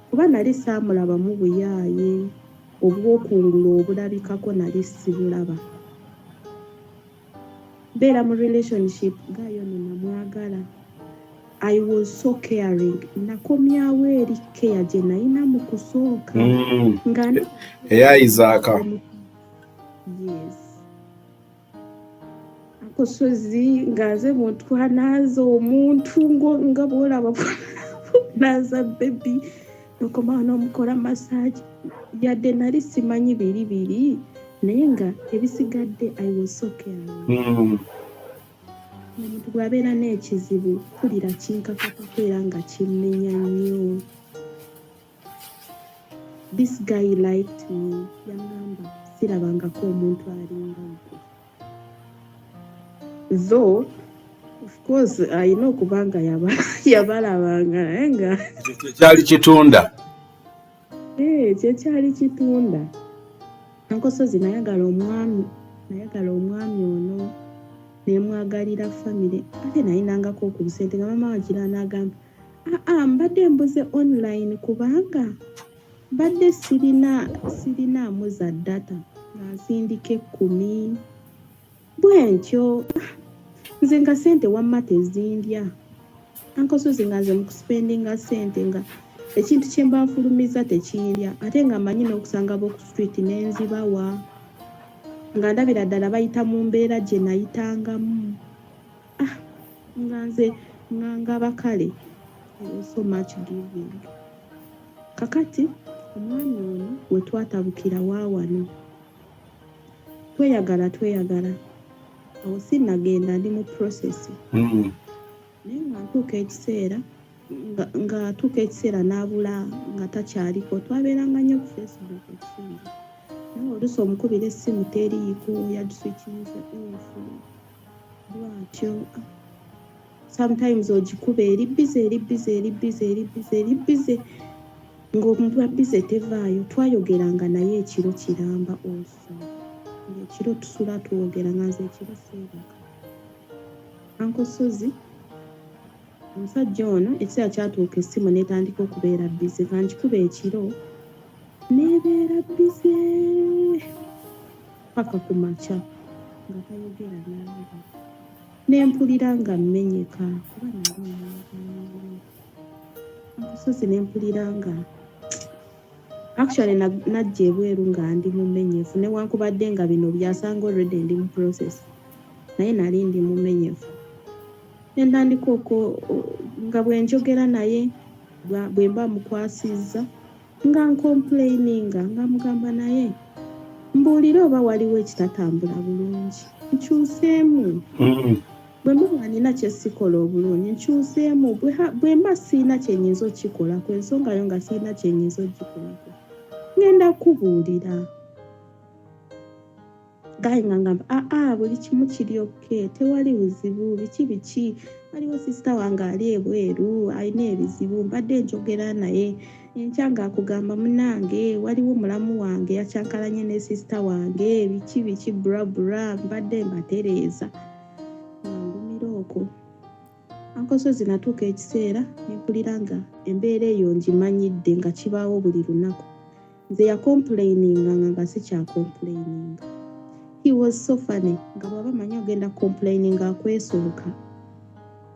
B: kuba nali saamulabamu buyaaye obw'okungula obulabikako nali sibulaba. Beera mu relationship gaayo nenamwagala. I was so caring. Nakomyawo eri care gye nalina mu kusooka.
C: Eya Isaaka.
B: Yes. Ankosozi nga nze muntwanaaza omuntu nga bw'olaba naaza baby nokomawo n'omukola massage yadde nali simanyi biri naye nga ebisigadde I was so caring. Omuntu bw'abeera n'ekizibu mpulira kinkakatako era nga kimmenya nnyo. This guy liked me. Yangamba sirabangako omuntu alinga gwe. Though of course alina okuba nga yabalabanga naye nga
C: kyali kitunda.
B: Kyekyali kitunda. Ankosozi nayagala omwami ono nemwagalira family ate nayinangako ku busente nga mama wagira n'agamba mbadde mbuze online kubanga mbadde sirinaamu za data nga nsindika 10 bwentyo nze nga sente wamma tezindya. Ankosozi nga nze mu kuspendinga sente nga ekintu kye mba nfulumiza tekindya ate nga mmanyi n'okusanga b'oku street n'enzibawa nga ndabira ddala bayita mu mbeera gye nayitangamu. Nga nze ngaba kale so much giving. Kakati omwami ono we twatabukira waawano tweyagala awo sinnagenda ndi mu process. Naye nga atuuka ekiseera n'abula nga takyaliko twabeeranga nnyo ku Facebook ekisinga. Naye oluusi omukubira essimu teriiko yaduswikinze off bwatyo. Sometimes ogikuba eri bize ng'omuntu wa bize tevaayo. Twayogeranga naye ekiro kiramba also. Ekiro tusula twogera nga nze ekiro seebaka. Ankosozi omusajja ono ekiseera kyatuuka essimu n'etandika okubeera bize nga nkikuba ekiro neebeera bize paka ku makya nga tayogera nange. Nempulira nga mmenyeka kuba nali omwagalire. Ankosozi nempulira nga actually najja ebweru nga ndi mumenyefu newankubadde nga bino byasanga already ndi mu process naye nali ndi mumenyefu. Nentandika nga bwe njogera naye bwe mba mukwasizza nga nkomplaininga nga mugamba naye mbuulira oba waliwo ekitatambula bulungi nkyuseemu. bwe mba nina kye sikola obulungi nkyuseemu bwe mba siina kye nnyinza okikolako ensonga yo nga siina kye nnyinza ogikolako ngenda kubuulira gayi nga ngamba buli kimu kiri oke tewali buzibu biki waliwo sisita wange ali ebweru alina ebizibu mbadde njogera naye enkya ng'akugamba munange waliwo mulamu wange yakyankalanye ne sisita wange biki bra mbadde mbatereeza ngumira okwo ankosozi natuuka ekiseera nempulira nga embeera eyo ngimanyidde nga kibaawo buli lunaku nze yakomplaininga nga si kyakomplaininga. He was so funny nga bw'aba manyi ogenda complaining akwesooka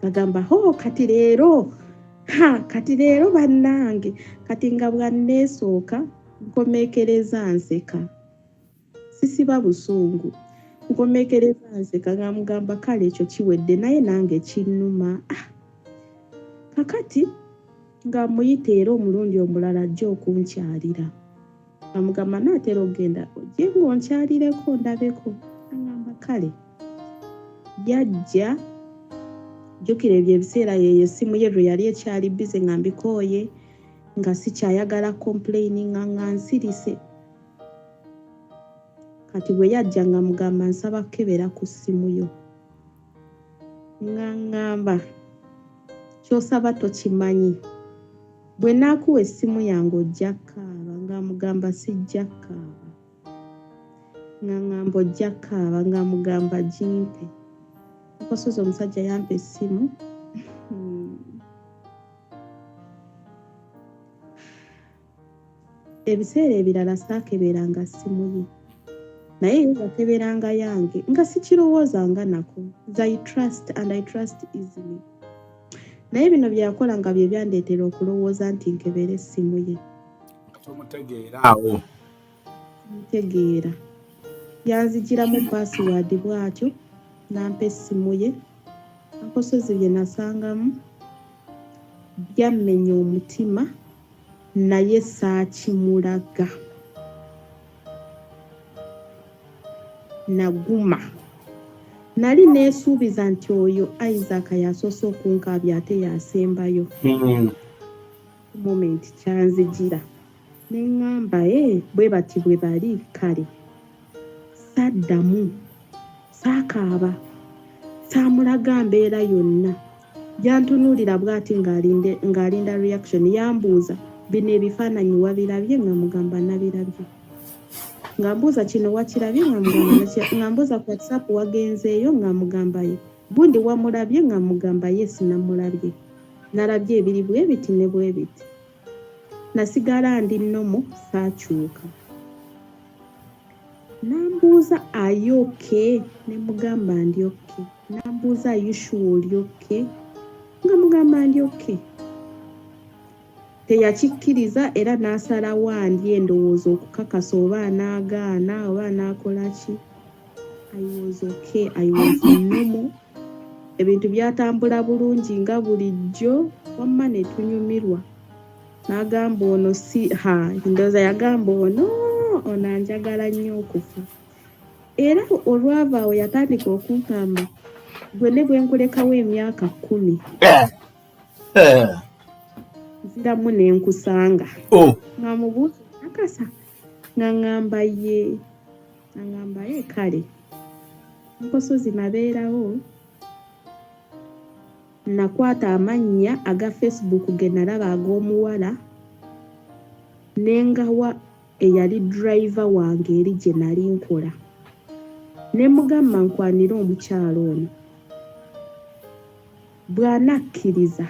B: agamba kati leero bannange kati nga bwanneesooka nkomeekereza nseka sisiba busungu nkomeekereza nseka nga mugamba kale ekyo kiwedde naye nange kinnuma kakati nga muyita era omulundi omulala ajja okunkyalira amugamba naatera ogenda ojje ng'onkyalireko ndabeko agamba kale yajja jjukira ebyo ebiseera yeyo essimu ye lwe yali ekyali bize nga mbikooye nga sikyayagala complaining nga nsirise kati bwe yajja nga mugamba nsaba kukebera ku ssimu yo nga ngamba ky'osaba tokimanyi bwe naakuwa essimu yange ojja kaaba nga mugamba sijja kaaba nga ngamba ojja kaaba nga mugamba gimpe akosozi omusajja yampa essimu ebiseera ebirala saakeberanga ssimu ye naye yakeberanga yange nga sikirowoozanga nako I trust easily naye bino byakola nga bye byandeetera okulowooza nti nkebera essimu ye
C: tomutegeeraawo
B: mutegeera yanzigiramu password bw'atyo nampa essimu ye akosozi bye nasangamu byammenya omutima naye saakimulaga naguma nali neesuubiza nti oyo Isaac yasoose okunkaabya ate yasembayo moment kyanzigira neŋŋamba bwe bati bwe bali kale saddamu saakaaba saamulaga mbeera yonna yantunuulira bw'ati ng'alinda reaction yambuuza bino ebifaananyi wabirabye nga mugamba nabirabye nga mbuuza kino wakirabye nga mugamba nga mbuuza ku WhatsApp wagenzeeyo nga mugamba ye bundi wamulabye nga mugamba ye sinamulabye nalabye ebiri bwe biti ne bwe biti nasigala ndi nnomo saakyuka nambuuza ayoke ne mugamba ndi oke nambuuza ayushuwa oli oke nga mugamba ndi oke teyakikkiriza era n'asalawo andi endowooza okukakasa oba anaagaana oba anaakola ki I was normal ebintu byatambula bulungi nga bulijjo wamma ne tunyumirwa n'agamba ono ndowooza yagamba ono anjagala nnyo okufa era olwavaawo yatandika okunkamba gwe ne bwe nkulekawo emyaka 10 nziramu ne nkusanga nga mubuuza akasa nga ngamba ye kale nkosozi nabeerawo nakwata amannya aga Facebook ge nalaba ag'omuwala nengawa eyali driver wange eri gye nali nkola ne mugamba nkwanira omukyalo ono bw'anakkiriza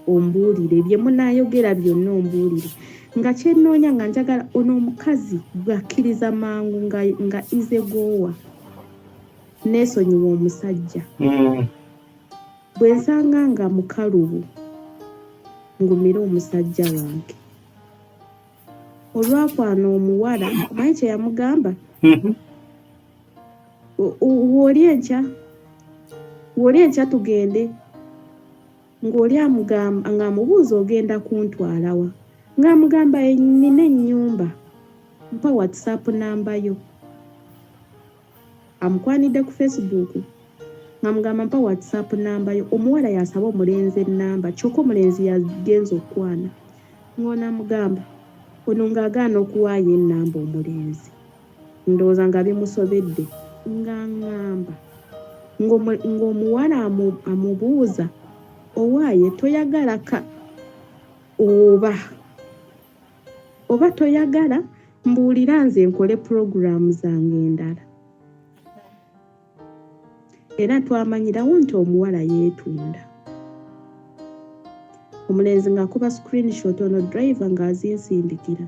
B: ombuulire bye munaayogera byonna ombuulire nga kyenoonya nga njagala ono omukazi bw'akkiriza mangu nga izegowa neesonyiwa omusajja bwe nsanga nga mukalubu ngumire omusajja wange olwakwana omuwala omanyi kye yamugamba wooli enkya tugende ng'oli amugamba ng'amubuuza ogenda kuntwalawa ng'amugamba nina ennyumba mpa WhatsApp namba yo amukwanidde ku Facebook ngamugamba mpa WhatsApp namba yo. Omuwala yasaba omulenzi ennamba kyokka omulenzi yagenza okwana. Ng'ona mugamba ono ng'agaana okuwaayo ennamba omulenzi. Ndowooza nga bimusobedde. Ng'aŋŋamba ng'omuwala amubuuza owaaye toyagala ka oba toyagala mbuulira nze nkole puroguraamu zange endala. Era twamanyirawo nti omuwala yeetunda. Omulenzi ng'akuba screenshot ono driver ng'azinsindikira.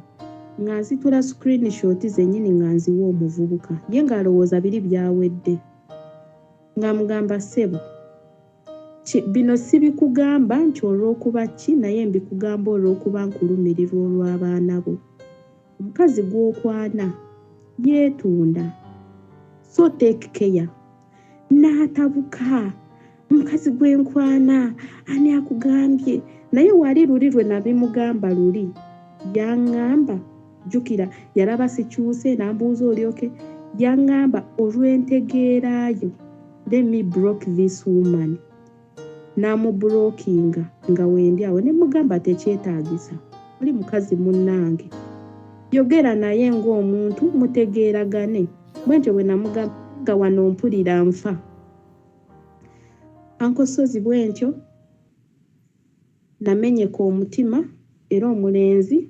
B: Ng'azitula screenshot zennyini ng'aziwa omuvubuka. Ye ng'alowooza biri byawedde. Ng'amugamba ssebo. Bino sibikugamba nti olw'okuba ki naye mbikugamba olw'okuba nkulumirirwa olw'abaana bo. Omukazi gw'okwana yeetunda. So take care. N'atabuka. Omukazi gw'enkwana ani akugambye? Naye wali luli lwe nabimugamba luli. Yaŋŋamba jjukira yalaba sikyuse n'ambuuza olyoke. Yaŋŋamba olw'entegeeraayo. Let me block this woman. N'amubulookinga nga wendi awo ne mugamba tekyetaagisa. Oli mukazi munnange. Yogera naye ng'omuntu mutegeeragane. Bwentyo bwe namugamba wano mpulira nfa. Ankosozi bwentyo namenyeka omutima era omulenzi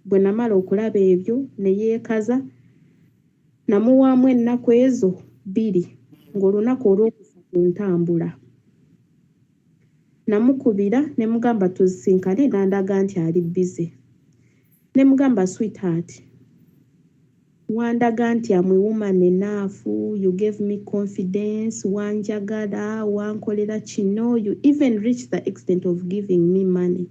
B: bwe namala okulaba ebyo ne yeekaza namuwaamu ennaku ezo 2 ng'olunaku olw'okusatu ntambula. Namukubira ne mugamba tuzisinkane n'andaga nti ali busy. Ne mugamba sweetheart, wandaga nti I'm a woman enough, you gave me confidence, wanjagala, wankolera kino, you even reached the extent of giving me money.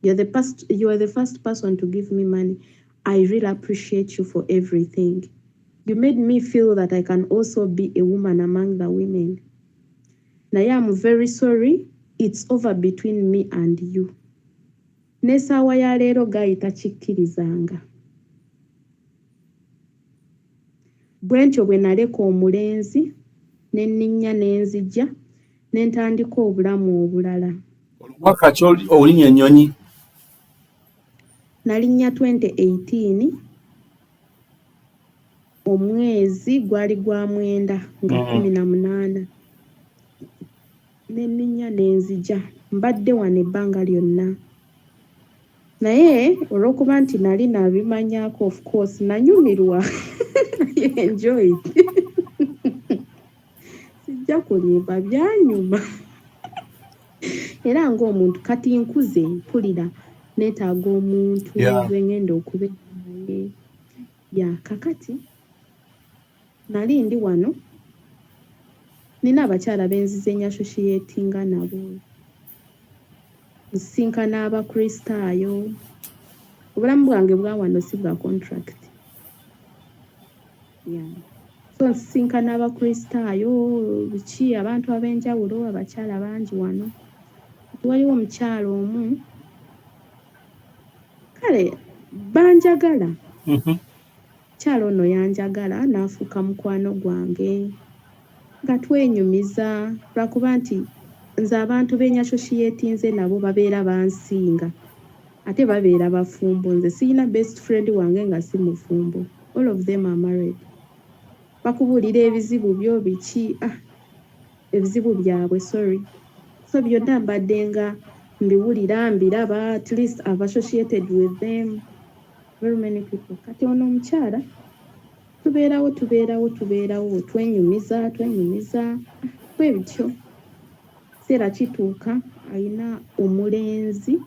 B: You are the first person to give me money. I really appreciate you for everything. You made me feel that I can also be a woman among the women. Naye I'm very sorry, it's over between me and you. N'essaawa ya leero gayita kikkirizanga. Bwentyo bwe naleka omulenzi ne nninnya n'enzija ne ntandika obulamu obulala.
C: Olwaka ki olinnya ennyonyi?
B: Nalinnya 2018 omwezi gwali gwa mwenda nga 18. Ne nninnya n'enzija. Mbadde wano ebbanga lyonna. Naye olw'okuba nti nali nabimanyaako of course nanyumirwa. I enjoyed. Sijja kulimba byanyuma. Era ng'omuntu kati nkuze mpulira neetaaga omuntu gwe ngenda okubeera naye. Kakati nali ndi wano nina abakyala benzize nnyasoshiyetinga nabo. Nsinkana abakristaayo. Obulamu bwange bwa wano si bwa contract. So nsinkana abakristaayo biki abantu ab'enjawulo abakyala bangi wano. Waliwo omukyala omu kale banjagala. Mukyala ono yanjagala n'afuuka mukwano gwange nga twenyumiza lwakuba nti nze abantu b'ennyasoshiyetinze nabo babeera bansinga ate babeera bafumbo. Nze siyina best friend wange nga si mufumbo. All of them are married. Bakubuulira ebizibu byo biki ebizibu byabwe sorry. So byonna mbadde nga mbiwulira mbiraba at least I've associated with them very many people. Kati ono omukyala tubeerawo twenyumiza bwe bityo. Seera kituuka ayina omulenzi